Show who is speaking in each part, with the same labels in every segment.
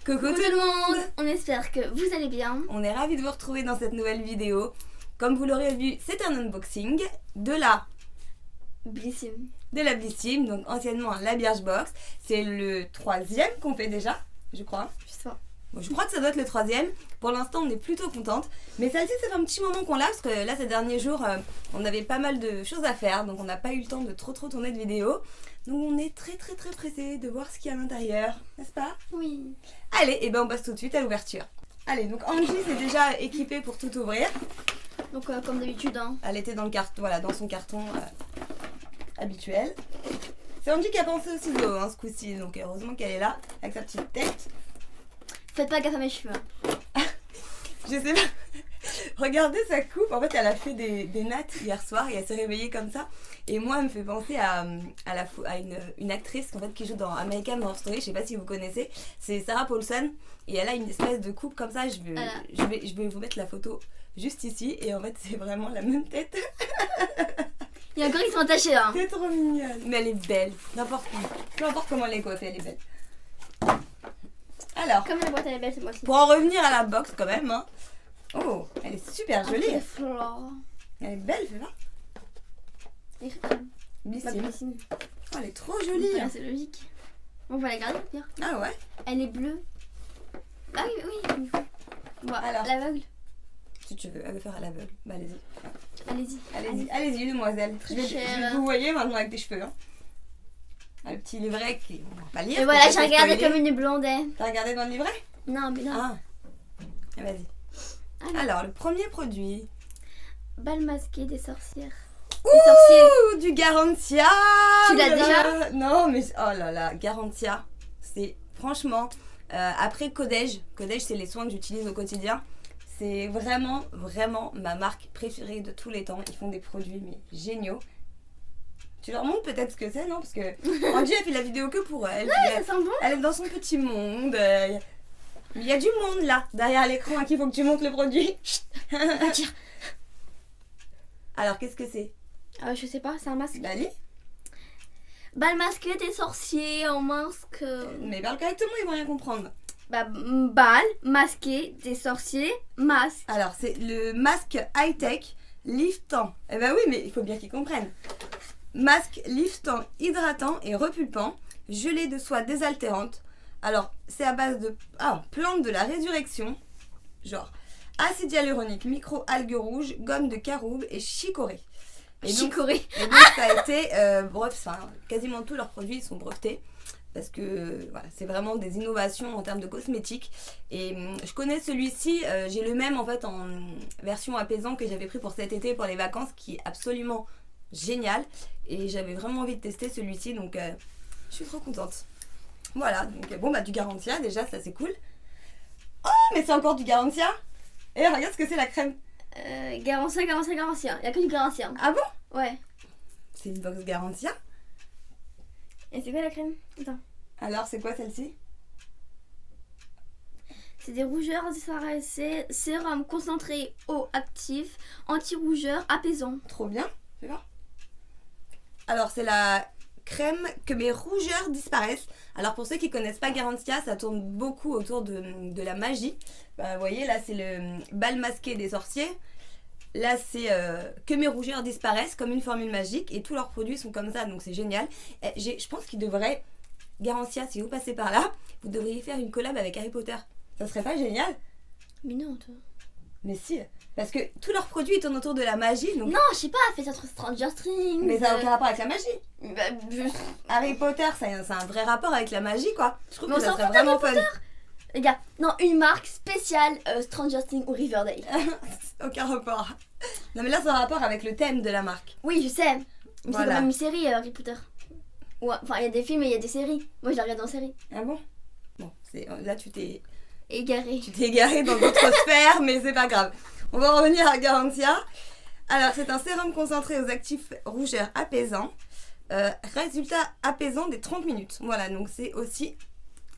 Speaker 1: Coucou tout le monde.
Speaker 2: On espère que vous allez bien.
Speaker 1: On est ravis de vous retrouver dans cette nouvelle vidéo. Comme vous l'aurez vu, c'est un unboxing de la
Speaker 2: Blissim.
Speaker 1: Blissim, donc anciennement la Birchbox. C'est le 3e qu'on fait déjà, je crois. Bon, je crois que ça doit être le 3e. Pour l'instant, on est plutôt contente. Mais celle-ci, ça fait un petit moment qu'on l'a, parce que là, ces derniers jours, on avait pas mal de choses à faire. Donc, on n'a pas eu le temps de trop tourner de vidéos. Donc, on est très pressés de voir ce qu'il y a à l'intérieur, n'est-ce pas?
Speaker 2: Oui.
Speaker 1: Allez, et ben on passe tout de suite à l'ouverture. Allez, donc Angie s'est déjà équipée pour tout ouvrir.
Speaker 2: Donc, comme d'habitude, hein.
Speaker 1: Elle était dans le carton, voilà, dans son carton habituel. C'est Angie qui a pensé au ciseau, hein, ce coup-ci. Donc, heureusement qu'elle est là, avec sa petite tête.
Speaker 2: Faites pas gaffe à mes cheveux.
Speaker 1: Je sais pas. Regardez sa coupe. En fait, elle a fait des nattes hier soir et elle s'est réveillée comme ça. Et moi, elle me fait penser à une actrice en fait, qui joue dans American Horror Story. Je sais pas si vous connaissez. C'est Sarah Paulson. Et elle a une espèce de coupe comme ça. Je vais vous mettre la photo juste ici. Et en fait, c'est vraiment la même tête.
Speaker 2: Il y a encore qui sont attachés là.
Speaker 1: C'est trop mignonne. Mais elle est belle. Peu importe comment elle est coiffée, elle est belle. Alors,
Speaker 2: comme la boîte elle est belle cette fois-ci.
Speaker 1: Pour en revenir à la box quand même, hein. Oh, elle est super jolie. Elle est belle, fais voir. Blissim. Oh, elle est trop jolie.
Speaker 2: Voilà, c'est logique. On va la garder au pire.
Speaker 1: Ah ouais.
Speaker 2: Elle est bleue. Ah oui. Bon,
Speaker 1: alors,
Speaker 2: l'aveugle.
Speaker 1: Si tu veux, elle veut faire à l'aveugle. Bah
Speaker 2: Allez-y.
Speaker 1: Allez-y, demoiselle.
Speaker 2: Très
Speaker 1: Je vais
Speaker 2: cher.
Speaker 1: vous voyez maintenant avec tes cheveux. Hein. Le petit livret qui on va pas lire.
Speaker 2: Et voilà, j'ai regardé comme une blondet.
Speaker 1: T'as regardé dans le livret?
Speaker 2: Non, mais non.
Speaker 1: Ah. Vas-y. Alors, le premier produit.
Speaker 2: Bal masqué des sorcières.
Speaker 1: Ouh, du Garantia.
Speaker 2: Tu l'as déjà?
Speaker 1: Non, mais oh là là, Garantia. C'est franchement, après Codège c'est les soins que j'utilise au quotidien. C'est vraiment ma marque préférée de tous les temps. Ils font des produits mais géniaux. Tu leur montres peut-être ce que c'est, non? Parce que Angie a fait la vidéo que pour elle.
Speaker 2: Ouais, ça sent bon.
Speaker 1: Elle est dans son petit monde. Mais il y a du monde là, derrière l'écran à qui il faut que tu montres le produit. Alors, qu'est-ce que c'est?
Speaker 2: Je sais pas, c'est un masque.
Speaker 1: Bali?
Speaker 2: Bal masqué des sorciers en masque.
Speaker 1: Mais parle correctement, ils vont rien comprendre.
Speaker 2: Bal masqué des sorciers, masque.
Speaker 1: Alors, c'est le masque high-tech liftant. Eh ben oui, mais il faut bien qu'ils comprennent. Masque liftant, hydratant et repulpant, gelé de soie désaltérante. Alors, c'est à base de plantes de la résurrection, genre acide hyaluronique, micro-algues rouges, gomme de caroube et chicorée. Et donc, ça a été, quasiment tous leurs produits sont brevetés. Parce que voilà, c'est vraiment des innovations en termes de cosmétiques. Et je connais celui-ci, j'ai le même en fait en version apaisant que j'avais pris pour cet été pour les vacances, qui est absolument génial. Et j'avais vraiment envie de tester celui-ci, donc je suis trop contente. Voilà, donc du Garantia déjà, ça c'est cool. Oh, mais c'est encore du Garantia. Et regarde ce que c'est la crème.
Speaker 2: Garantia. Il n'y a que du Garantia.
Speaker 1: Ah bon?
Speaker 2: Ouais.
Speaker 1: C'est une box Garantia.
Speaker 2: Et c'est quoi la crème? Attends.
Speaker 1: Alors, c'est quoi celle-ci?
Speaker 2: C'est des rougeurs disparaissées, sérum concentré eau actif, anti-rougeur apaisant.
Speaker 1: Trop bien, fais voir. Alors, c'est la crème que mes rougeurs disparaissent. Alors, pour ceux qui connaissent pas Garantia, ça tourne beaucoup autour de la magie. Vous voyez, là, c'est le bal masqué des sorciers. Là, c'est que mes rougeurs disparaissent comme une formule magique et tous leurs produits sont comme ça, donc c'est génial. Je pense qu'ils devraient, Garantia, si vous passez par là, vous devriez faire une collab avec Harry Potter. Ça serait pas génial?
Speaker 2: Mais non, toi.
Speaker 1: Mais si, parce que tous leurs produits tournent autour de la magie. Donc...
Speaker 2: Non, je sais pas, fais ça trop Stranger Things.
Speaker 1: Mais ça n'a aucun rapport avec la magie. Harry Potter, c'est un vrai rapport avec la magie, quoi. Je trouve que ça serait vraiment fun.
Speaker 2: Les gars, non, une marque spéciale Stranger Things ou Riverdale.
Speaker 1: Aucun rapport. Non mais là c'est un rapport avec le thème de la marque.
Speaker 2: Oui, je sais. Mais
Speaker 1: voilà.
Speaker 2: c'est quand même une série Harry Potter. Ouais, enfin, il y a des films et il y a des séries. Moi, je la regarde en série.
Speaker 1: Ah bon? Bon, là tu t'es
Speaker 2: égaré.
Speaker 1: Tu t'es égaré dans d'autres sphères, mais c'est pas grave. On va revenir à Garantia. Alors, c'est un sérum concentré aux actifs rougeurs apaisants. Résultat apaisant des 30 minutes. Voilà, donc c'est aussi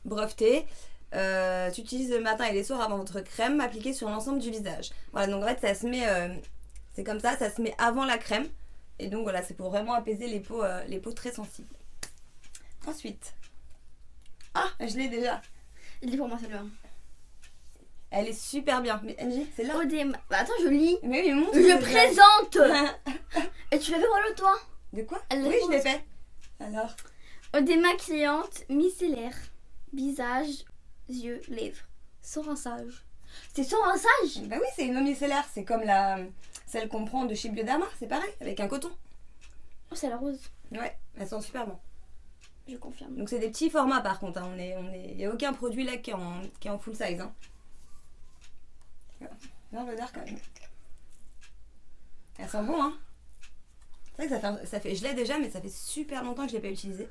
Speaker 1: breveté. Tu utilises le matin et les soirs avant votre crème appliquée sur l'ensemble du visage. Voilà, donc en fait ça se met, c'est comme ça se met avant la crème. Et donc voilà, c'est pour vraiment apaiser les peaux très sensibles. Ensuite, je l'ai déjà.
Speaker 2: Il est pour moi celle-là.
Speaker 1: Elle est super bien. Mais Angie, c'est là.
Speaker 2: Attends, je lis.
Speaker 1: Mais oui, montre.
Speaker 2: Je présente. Et tu l'avais pour toi.
Speaker 1: De quoi?
Speaker 2: Elle
Speaker 1: Oui,
Speaker 2: l'a
Speaker 1: je l'ai fait. Alors.
Speaker 2: Au démaquillante micellaire. Visage, yeux, lèvres. Sans rinçage. C'est sans rinçage?
Speaker 1: Bah oui, c'est une eau micellaire. C'est comme celle qu'on prend de chez Bioderma. C'est pareil, avec un coton.
Speaker 2: Oh, c'est la rose.
Speaker 1: Ouais, elles sont super bonnes.
Speaker 2: Je confirme.
Speaker 1: Donc c'est des petits formats par contre. Hein. Il n'y a aucun produit là qui est en full size. Hein. Bien l'odeur quand même. Elles sont bon, hein. C'est vrai que ça fait. Je l'ai déjà, mais ça fait super longtemps que je ne l'ai pas utilisé.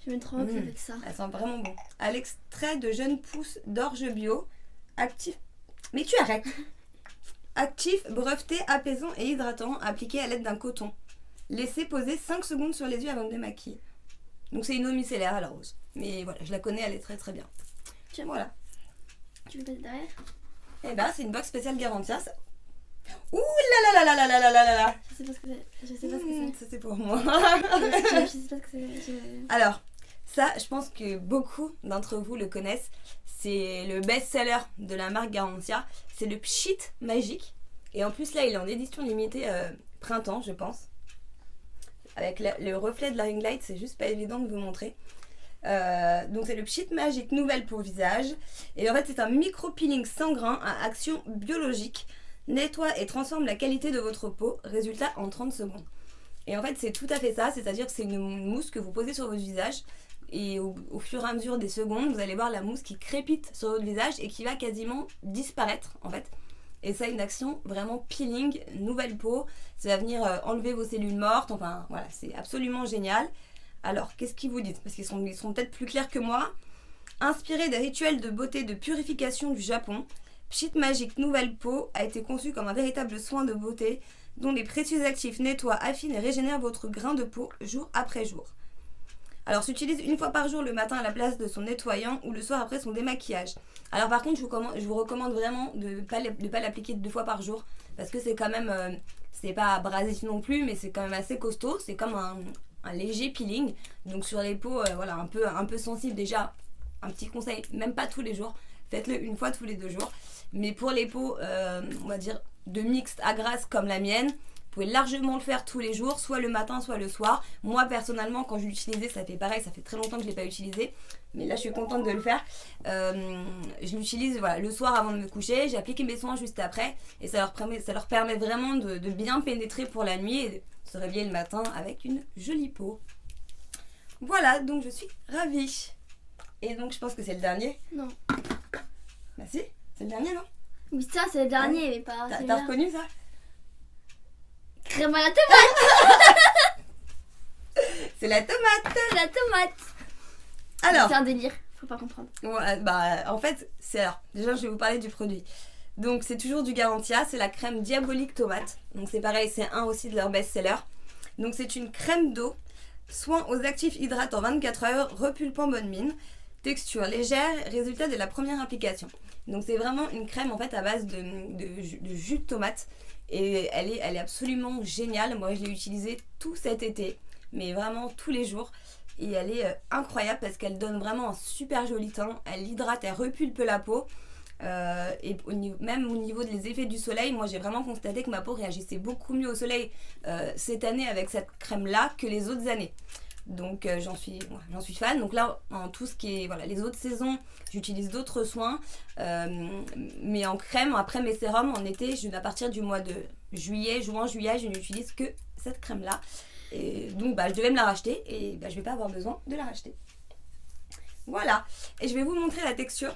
Speaker 2: Je vais me tromper avec ça.
Speaker 1: Elles sont vraiment bon. À l'extrait de jeunes pousses d'orge bio, actif. Mais tu arrêtes. Actif, breveté, apaisant et hydratant, appliqué à l'aide d'un coton. Laissez poser 5 secondes sur les yeux avant de démaquiller. Donc c'est une eau micellaire à la rose. Mais voilà, je la connais, elle est très très bien.
Speaker 2: Tiens,
Speaker 1: voilà.
Speaker 2: Tu veux passer derrière?
Speaker 1: Eh ben, c'est une box spéciale Garantia. Ça... Ouh là là là là là là là là là.
Speaker 2: Je sais pas ce que c'est. Je sais pas ce que c'est.
Speaker 1: Ça c'est pour moi.
Speaker 2: Je sais pas ce que c'est.
Speaker 1: Alors, ça, je pense que beaucoup d'entre vous le connaissent. C'est le best-seller de la marque Garantia. C'est le Pchit Magique. Et en plus, là, il est en édition limitée printemps, je pense. Avec le reflet de la ring light, c'est juste pas évident de vous montrer. Donc c'est le Pchit Magique nouvelle pour visage. Et en fait, c'est un micro-peeling sans grains à action biologique. Nettoie et transforme la qualité de votre peau. Résultat en 30 secondes. Et en fait, c'est tout à fait ça. C'est-à-dire que c'est une mousse que vous posez sur votre visage. Et au fur et à mesure des secondes, vous allez voir la mousse qui crépite sur votre visage et qui va quasiment disparaître en fait. Et ça a une action vraiment peeling, nouvelle peau. Ça va venir enlever vos cellules mortes. Enfin voilà, c'est absolument génial. Alors, qu'est-ce qu'ils vous disent? Parce qu'ils sont peut-être plus clairs que moi. Inspiré des rituels de beauté de purification du Japon, Pchit Magique Nouvelle Peau a été conçu comme un véritable soin de beauté dont les précieux actifs nettoient, affinent et régénèrent votre grain de peau jour après jour. Alors, s'utilise une fois par jour le matin à la place de son nettoyant ou le soir après son démaquillage. Alors par contre, je vous recommande vraiment de ne pas l'appliquer 2 fois par jour parce que c'est quand même, c'est pas abrasif non plus, mais c'est quand même assez costaud. C'est comme un léger peeling. Donc sur les peaux, voilà, un peu sensibles déjà, un petit conseil, même pas tous les jours. Faites-le une fois tous les 2 jours. Mais pour les peaux, on va dire de mixte à grasse comme la mienne, vous pouvez largement le faire tous les jours, soit le matin, soit le soir. Moi, personnellement, quand je l'utilisais, ça fait pareil, ça fait très longtemps que je ne l'ai pas utilisé. Mais là, je suis contente de le faire. Je l'utilise voilà, le soir avant de me coucher. J'ai appliqué mes soins juste après. Et ça leur permet vraiment de bien pénétrer pour la nuit et de se réveiller le matin avec une jolie peau. Voilà, donc je suis ravie. Et donc, je pense que c'est le dernier.
Speaker 2: Non.
Speaker 1: Bah si, c'est le dernier, non?
Speaker 2: Oui, ça, c'est le dernier, mais pas...
Speaker 1: T'as reconnu ça?
Speaker 2: Crème à la tomate.
Speaker 1: C'est la tomate.
Speaker 2: C'est la tomate.
Speaker 1: Alors,
Speaker 2: c'est un délire, faut pas comprendre.
Speaker 1: Ouais, bah, en fait, déjà, je vais vous parler du produit. Donc, c'est toujours du Garantia, c'est la crème diabolique tomate. Donc, c'est pareil, c'est un aussi de leurs best-sellers. Donc, c'est une crème d'eau, soin aux actifs hydratants 24 heures, repulpant bonne mine, texture légère, résultat de la première application. Donc, c'est vraiment une crème en fait à base de jus de tomate. Et elle est absolument géniale. Moi, je l'ai utilisée tout cet été, mais vraiment tous les jours. Et elle est incroyable parce qu'elle donne vraiment un super joli teint. Elle hydrate, elle repulpe la peau. Et même au niveau des effets du soleil, moi j'ai vraiment constaté que ma peau réagissait beaucoup mieux au soleil cette année avec cette crème là que les autres années. Donc j'en suis fan. Donc là, en tout ce qui est les autres saisons, j'utilise d'autres soins. Mais en crème, après mes sérums, en été, à partir du mois de juin, juillet, je n'utilise que cette crème là. Et donc je devais me la racheter et je vais pas avoir besoin de la racheter. Voilà. Et je vais vous montrer la texture.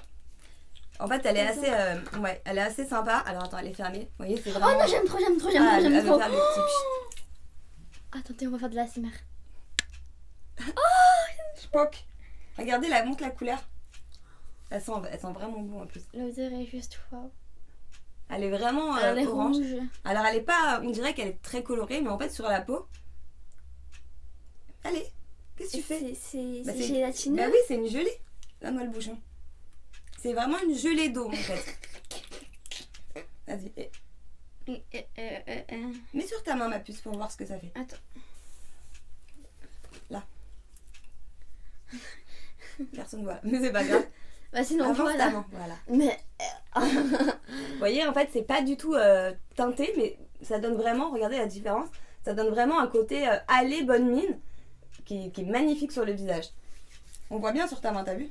Speaker 1: En fait, elle est assez sympa. Alors attends, elle est fermée. Vous voyez, c'est vraiment...
Speaker 2: Oh non, j'aime trop.
Speaker 1: Elle veut faire le petit
Speaker 2: Attendez, on va faire de la l'ASMR.
Speaker 1: Je poque. Regardez, elle montre la couleur. Elle sent vraiment bon en plus.
Speaker 2: L'odeur est juste wow.
Speaker 1: Elle est vraiment
Speaker 2: elle est
Speaker 1: orange.
Speaker 2: rouge.
Speaker 1: Alors elle est pas, on dirait qu'elle est très colorée, mais en fait sur la peau. Allez, qu'est-ce que tu fais?
Speaker 2: C'est gélatineux.
Speaker 1: Bah oui, c'est une gelée. Donne-moi le bouchon. C'est vraiment une gelée d'eau en fait. Vas-y. Mets sur ta main ma puce pour voir ce que ça fait.
Speaker 2: Attends.
Speaker 1: Là. Personne voit. Mais c'est pas grave.
Speaker 2: Bah sinon,
Speaker 1: Avance
Speaker 2: voilà.
Speaker 1: ta main, voilà.
Speaker 2: Mais
Speaker 1: Vous voyez, en fait, c'est pas du tout teinté, mais ça donne vraiment, regardez la différence, ça donne vraiment un côté allée, bonne mine, qui est magnifique sur le visage. On voit bien sur ta main, t'as vu?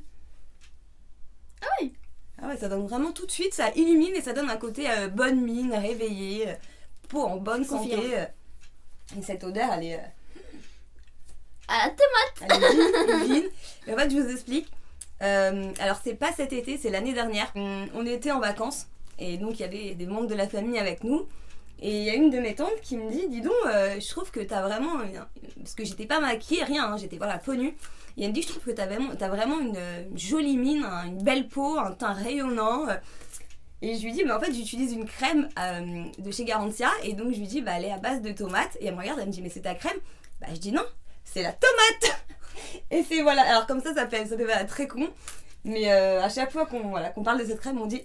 Speaker 2: Ah oui.
Speaker 1: Ah ouais, ça donne vraiment tout de suite, ça illumine et ça donne un côté bonne mine, réveillée, peau en bonne santé.
Speaker 2: Confirme.
Speaker 1: Et cette odeur, elle est,
Speaker 2: à la tomate.
Speaker 1: elle est divine. Et en fait, je vous explique. Alors, c'est pas cet été, c'est l'année dernière. On était en vacances et donc il y avait des membres de la famille avec nous. Et il y a une de mes tantes qui me dit, dis donc, je trouve que t'as vraiment... Parce que j'étais pas maquillée, rien, hein, j'étais voilà, peau nue. Et elle me dit, je trouve que t'as vraiment une jolie mine, une belle peau, un teint rayonnant. Et je lui dis, mais en fait, j'utilise une crème de chez Garantia. Et donc, je lui dis, bah, elle est à base de tomates. Et elle me regarde, elle me dit, mais c'est ta crème? Bah, je dis non, c'est la tomate. Et c'est voilà, alors comme ça fait voilà, très con. Mais à chaque fois qu'on parle de cette crème, on dit,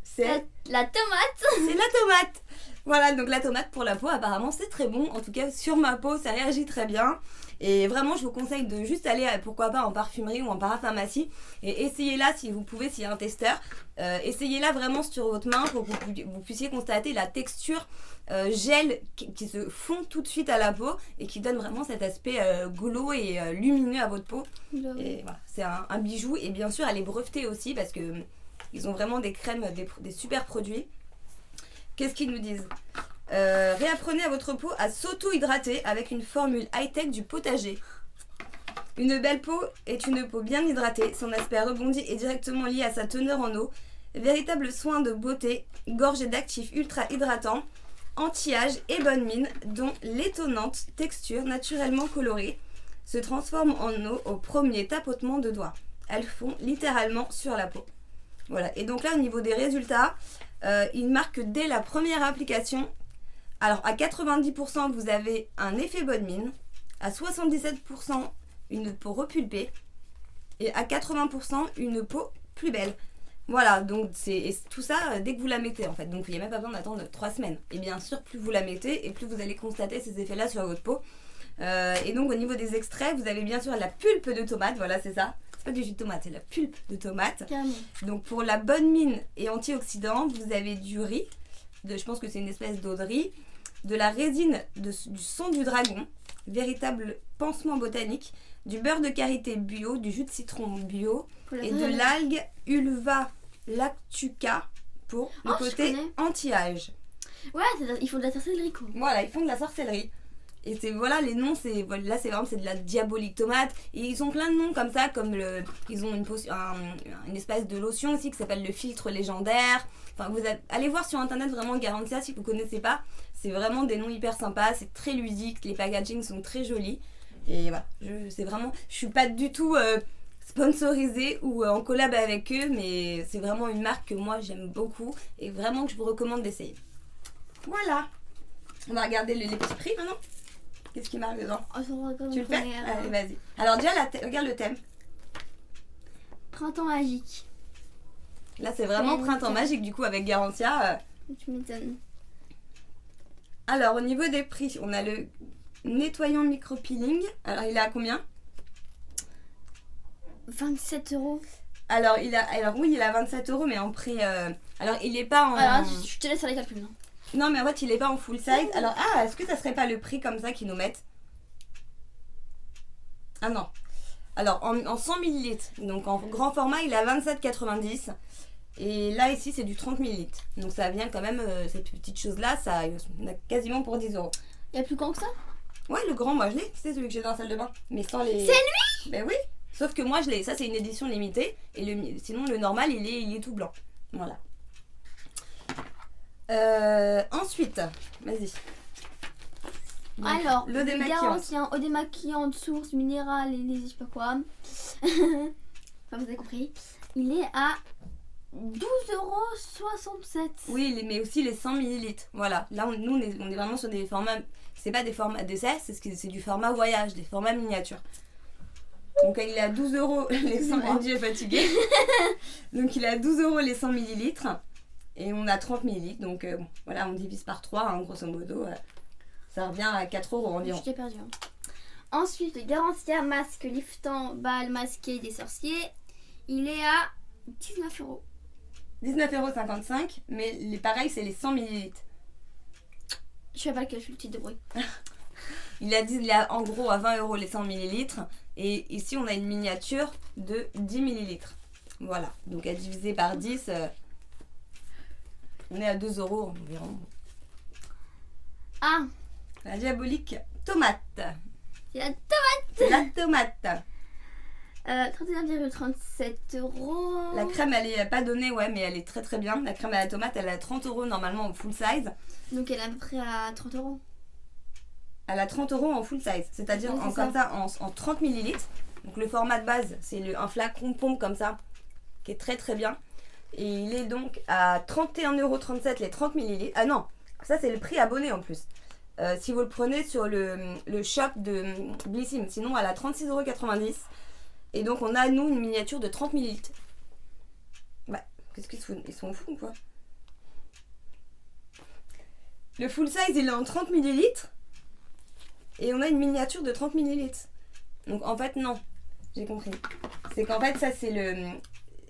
Speaker 1: c'est
Speaker 2: La tomate.
Speaker 1: c'est la tomate. Voilà, donc la tomate pour la peau, apparemment, c'est très bon. En tout cas, sur ma peau, ça réagit très bien. Et vraiment, je vous conseille de juste aller, pourquoi pas, en parfumerie ou en parapharmacie. Et essayez-la si vous pouvez, s'il y a un testeur. Essayez-la vraiment sur votre main pour que vous puissiez constater la texture gel qui se fond tout de suite à la peau et qui donne vraiment cet aspect glow et lumineux à votre peau. Et voilà, c'est un bijou. Et bien sûr, elle est brevetée aussi parce que ils ont vraiment des crèmes, des super produits. Qu'est-ce qu'ils nous disent? Réapprenez à votre peau à s'auto-hydrater avec une formule high-tech du potager. Une belle peau est une peau bien hydratée. Son aspect rebondi est directement lié à sa teneur en eau. Véritable soin de beauté, gorgé d'actifs ultra hydratants, anti-âge et bonne mine, dont l'étonnante texture naturellement colorée se transforme en eau au premier tapotement de doigts. Elles font littéralement sur la peau. Voilà, et donc là au niveau des résultats, il marque que dès la première application, alors à 90% vous avez un effet bonne mine, à 77% une peau repulpée et à 80% une peau plus belle. Voilà, donc c'est tout ça dès que vous la mettez en fait, donc il n'y a même pas besoin d'attendre 3 semaines. Et bien sûr, plus vous la mettez et plus vous allez constater ces effets-là sur votre peau. Et donc au niveau des extraits, vous avez bien sûr la pulpe de tomate, voilà c'est ça. Pas du jus de tomate, c'est la pulpe de tomate.
Speaker 2: Carrément.
Speaker 1: Donc pour la bonne mine et antioxydant, vous avez du riz, je pense que c'est une espèce d'eau de riz, de la résine du son du dragon, véritable pansement botanique, du beurre de karité bio, du jus de citron bio et de l'algue Ulva lactuca pour le côté anti-âge.
Speaker 2: Ouais, ils font de la sorcellerie quoi.
Speaker 1: Voilà, ils font de la sorcellerie. Et c'est voilà les noms, c'est là c'est vraiment c'est de la diabolique tomate et ils ont plein de noms comme ça comme ils ont une espèce de lotion aussi qui s'appelle le filtre légendaire. Enfin allez voir sur internet vraiment Garantia si vous connaissez pas, c'est vraiment des noms hyper sympas, c'est très ludique, les packaging sont très jolis et voilà, je suis pas du tout sponsorisée ou en collab avec eux, mais c'est vraiment une marque que moi j'aime beaucoup et vraiment que je vous recommande d'essayer. Voilà. On va regarder les petits prix maintenant. Qu'est-ce qui marque dedans? Tu le fais? Allez, vas-y. Alors déjà, regarde le thème.
Speaker 2: Printemps magique.
Speaker 1: Là, c'est vraiment printemps magique, du coup, avec Garantia.
Speaker 2: Tu m'étonnes.
Speaker 1: Alors, au niveau des prix, on a le nettoyant micro-peeling. Alors, il est à combien?
Speaker 2: 27 €.
Speaker 1: Alors, oui, il est à 27 €, mais en prix... alors, il est pas en...
Speaker 2: Alors, je te laisse faire les calculs. Non,
Speaker 1: non mais en fait, il est pas en full size. Alors, est-ce que ça serait pas le prix comme ça qu'ils nous mettent? Ah non. Alors, en 100 ml, donc en grand format, il est à 27,90 €. Et là, ici, c'est du 30 ml. Donc, ça vient quand même, cette petite chose-là, ça on a quasiment pour 10 €.
Speaker 2: Il y a plus grand que ça?
Speaker 1: Ouais, le grand, moi, je l'ai. C'est celui que j'ai dans la salle de bain. Mais sans les...
Speaker 2: C'est lui?
Speaker 1: Ben oui. Sauf que moi, je l'ai. Ça, c'est une édition limitée. Et sinon, le normal, il est tout blanc. Voilà. Ensuite, vas-y. Donc,
Speaker 2: alors,
Speaker 1: l'eau démaquillante.
Speaker 2: eau démaquillante, source, minérale et les je sais pas quoi. Enfin, vous avez compris. Il est à 12,67 €.
Speaker 1: Oui, mais aussi les 100 ml. Voilà. Là, nous, on est vraiment sur des formats... C'est pas des formats d'essai, c'est du format voyage, des formats miniatures. Donc, il est à 12 € les 100 ml. Andy est fatigué. Donc, il est à 12 € les 100 ml. Et on a 30 ml. Donc, bon, voilà, on divise par 3, hein, grosso modo. Ça revient à 4 € environ.
Speaker 2: Je t'ai perdu. Hein. Ensuite, le Garantia masque liftant bal masqué des sorciers. Il est à 19 euros.
Speaker 1: 19,55 €, mais pareil, c'est les 100 ml.
Speaker 2: Je fais pas le calcul, tu te débrouilles.
Speaker 1: Il a en gros à 20 € les 100 ml. Et ici, on a une miniature de 10 ml. Voilà, donc à diviser par 10, on est à 2 € environ.
Speaker 2: Ah,
Speaker 1: La diabolique tomate.
Speaker 2: c'est la
Speaker 1: C'est la tomate.
Speaker 2: 31,37 €.
Speaker 1: La crème, elle est pas donnée, ouais, mais elle est très très bien. La crème à la tomate, elle est à 30 € normalement en full size.
Speaker 2: Donc elle est à peu près à 30 €.
Speaker 1: Elle a 30 € en full size, c'est-à-dire
Speaker 2: Ouais, c'est
Speaker 1: comme ça en 30 ml. Donc le format de base, c'est un flacon pompe comme ça, qui est très très bien. Et il est donc à 31,37 € les 30 ml. Ah non, ça c'est le prix abonné en plus. Si vous le prenez sur le shop de Blissim, sinon elle a 36,90 €. Et donc on a nous une miniature de 30 ml. Ouais, qu'est-ce qu'ils sont, ils sont fous ou quoi? Le full size il est en 30 ml. Et on a une miniature de 30 ml. Donc en fait non, j'ai compris. C'est qu'en fait ça c'est le...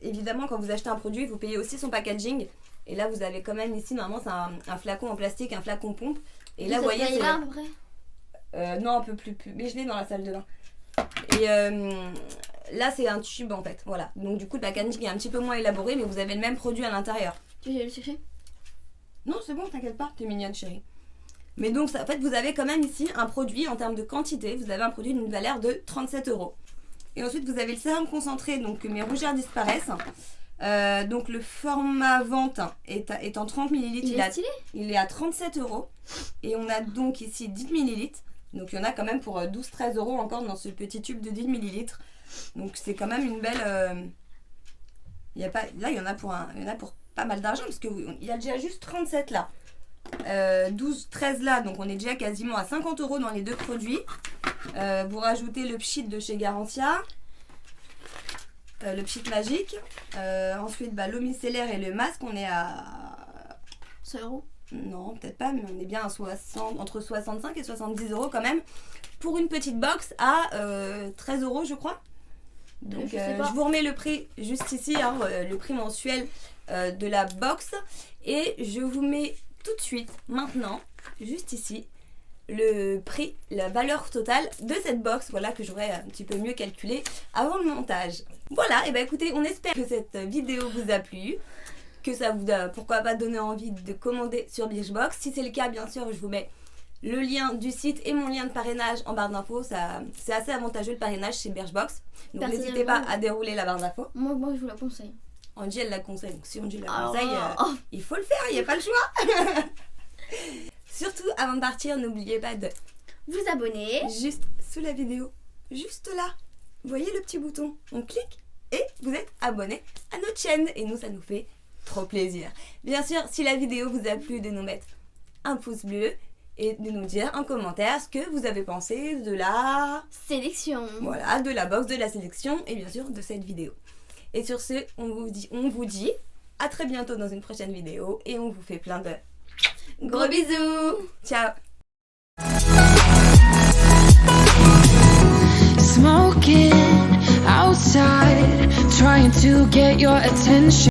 Speaker 1: Évidemment quand vous achetez un produit, vous payez aussi son packaging. Et là vous avez quand même ici, normalement c'est un flacon en plastique, un flacon pompe. Et là vous voyez c'est...
Speaker 2: là à peu près.
Speaker 1: Non un peu plus, mais je l'ai dans la salle de bain. Et là c'est un tube en fait, voilà. Donc du coup le packaging est un petit peu moins élaboré, mais vous avez le même produit à l'intérieur.
Speaker 2: Tu veux le chercher?
Speaker 1: Non c'est bon, t'inquiète pas, t'es mignonne chérie. Mais donc ça, en fait vous avez quand même ici un produit en termes de quantité, vous avez un produit d'une valeur de 37 €. Et ensuite vous avez le sérum concentré, donc mes rougeurs disparaissent. Donc le format vente est en 30 ml, il est à 37 €. Et on a donc ici 10 ml. Donc il y en a quand même pour 12-13 € encore dans ce petit tube de 10 ml. Donc c'est quand même une belle... là il y en a pour pas mal d'argent, parce qu'il y a déjà juste 37 là. 12-13 là, donc on est déjà quasiment à 50 € dans les deux produits. Vous rajoutez le pchit de chez Garantia, le pchit magique. Ensuite l'eau micellaire et le masque, on est à
Speaker 2: 100 €.
Speaker 1: Non, peut-être pas, mais on est bien à entre 65 et 70 € quand même, pour une petite box à 13 € je crois. Donc je vous remets le prix juste ici, hein, le prix mensuel de la box. Et je vous mets tout de suite, maintenant, juste ici, le prix, la valeur totale de cette box, voilà, que j'aurais un petit peu mieux calculé avant le montage. Voilà, et ben écoutez, on espère que cette vidéo vous a plu, que ça vous a pourquoi pas donné envie de commander sur Birchbox. Si c'est le cas, bien sûr, je vous mets le lien du site et mon lien de parrainage en barre d'infos. C'est assez avantageux le parrainage chez Birchbox. Donc n'hésitez pas à dérouler la barre d'infos.
Speaker 2: Moi je vous la conseille.
Speaker 1: Angie elle la conseille, donc si Angie la conseille, il faut le faire, il n'y a pas le choix. Surtout avant de partir, n'oubliez pas de
Speaker 2: vous abonner
Speaker 1: juste sous la vidéo, juste là. Vous voyez le petit bouton, on clique et vous êtes abonné à notre chaîne. Et nous ça nous fait trop plaisir. Bien sûr, si la vidéo vous a plu, de nous mettre un pouce bleu et de nous dire en commentaire ce que vous avez pensé de la
Speaker 2: sélection.
Speaker 1: Voilà, de la box, de la sélection et bien sûr de cette vidéo. Et sur ce, on vous dit à très bientôt dans une prochaine vidéo et on vous fait plein de gros bisous. Ciao.
Speaker 3: Smoking outside, trying to get your attention.